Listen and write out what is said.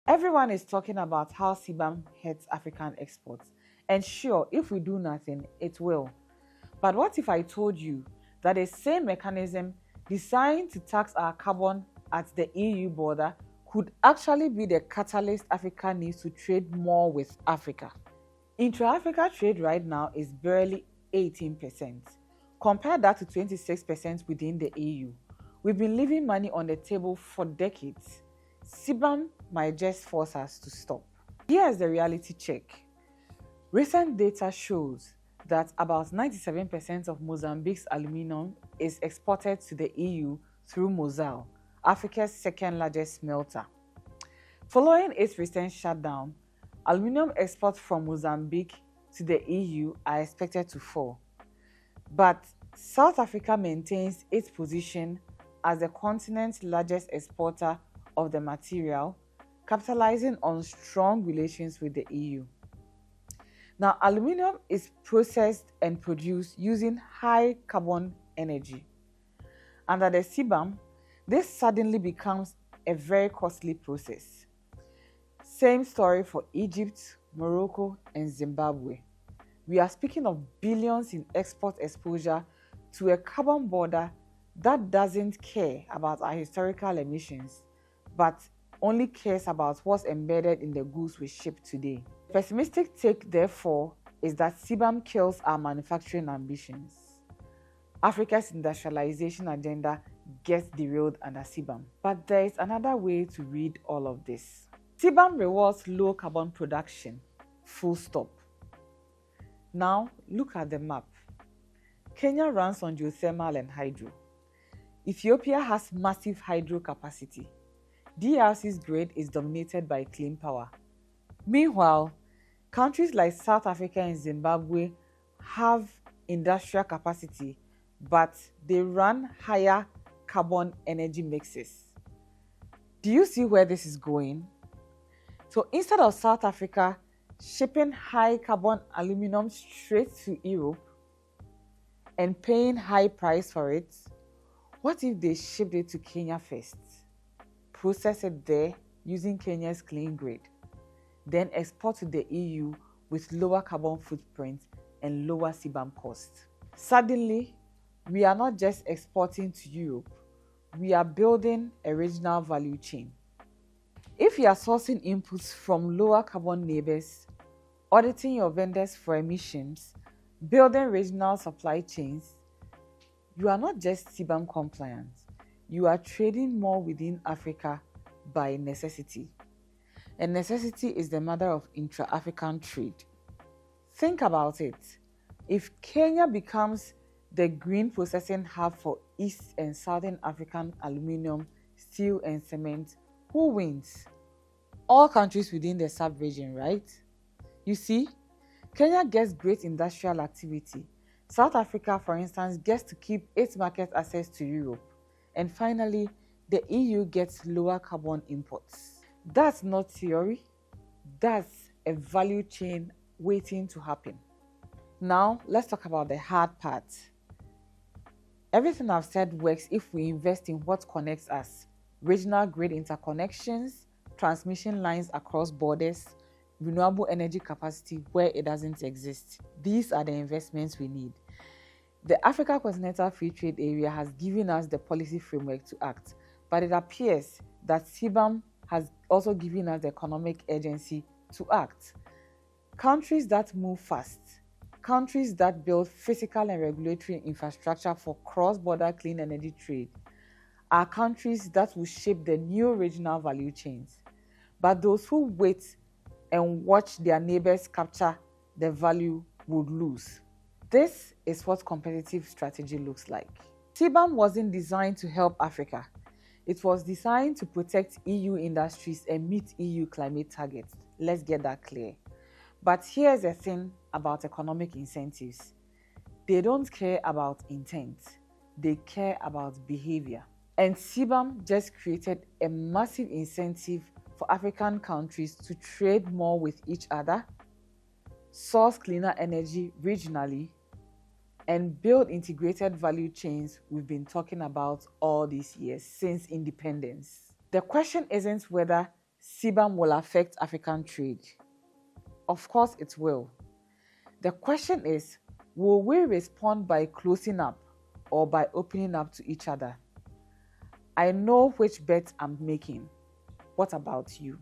Everyone is talking about how CBAM hurts African exports. And sure, if we do nothing, it will. But what if I told you that the same mechanism designed to tax our carbon at the EU border could actually be the catalyst Africa needs to trade more with Africa? Intra-Africa trade right now is barely 18%. Compare that to 26% within the EU. We've been leaving money on the table for decades. CBAM might just force us to stop. Here's the reality check. Recent data shows that about 97% of Mozambique's aluminum is exported to the EU through Mozal, Africa's second largest smelter. Following its recent shutdown, aluminum exports from Mozambique to the EU are expected to fall. But South Africa maintains its position as the continent's largest exporter of the material, capitalizing on strong relations with the EU. Now, aluminum is processed and produced using high carbon energy. Under the CBAM, this suddenly becomes a very costly process. Same story for Egypt, Morocco, and Zimbabwe. We are speaking of billions in export exposure to a carbon border that doesn't care about our historical emissions, but only cares about what's embedded in the goods we ship today. The pessimistic take, therefore, is that CBAM kills our manufacturing ambitions. Africa's industrialization agenda gets derailed under CBAM. But there is another way to read all of this. CBAM rewards low carbon production, full stop. Now, look at the map. Kenya runs on geothermal and hydro. Ethiopia has massive hydro capacity. DRC's grid is dominated by clean power. Meanwhile, countries like South Africa and Zimbabwe have industrial capacity, but they run higher carbon energy mixes. Do you see where this is going? So instead of South Africa shipping high carbon aluminum straight to Europe and paying high price for it, what if they shipped it to Kenya first, process it there using Kenya's clean grid, then export to the EU with lower carbon footprint and lower CBAM costs? Suddenly, we are not just exporting to Europe, we are building a regional value chain. If you are sourcing inputs from lower carbon neighbors, auditing your vendors for emissions, building regional supply chains, you are not just CBAM compliant, you are trading more within Africa by necessity. And necessity is the mother of intra-African trade. Think about it. If Kenya becomes the green processing hub for East and Southern African aluminum, steel, and cement, who wins? All countries within the sub-region, right? You see, Kenya gets great industrial activity. South Africa, for instance, gets to keep its market access to Europe. And finally, the EU gets lower carbon imports. That's not theory. That's a value chain waiting to happen. Now, let's talk about the hard part. Everything I've said works if we invest in what connects us: regional grid interconnections, transmission lines across borders, renewable energy capacity where it doesn't exist. These are the investments we need. The Africa Continental Free Trade Area has given us the policy framework to act, but it appears that CBAM has also given us the economic agency to act. Countries that move fast, countries that build physical and regulatory infrastructure for cross-border clean energy trade, are countries that will shape the new regional value chains. But those who wait and watch their neighbors capture the value would lose. This is what competitive strategy looks like. CBAM wasn't designed to help Africa. It was designed to protect EU industries and meet EU climate targets. Let's get that clear. But here's the thing about economic incentives. They don't care about intent. They care about behavior. And CBAM just created a massive incentive for African countries to trade more with each other, source cleaner energy regionally, and build integrated value chains we've been talking about all these years since independence. The question isn't whether CBAM will affect African trade? Of course it will. The question is, will we respond by closing up or by opening up to each other? I know which bet I'm making. What about you?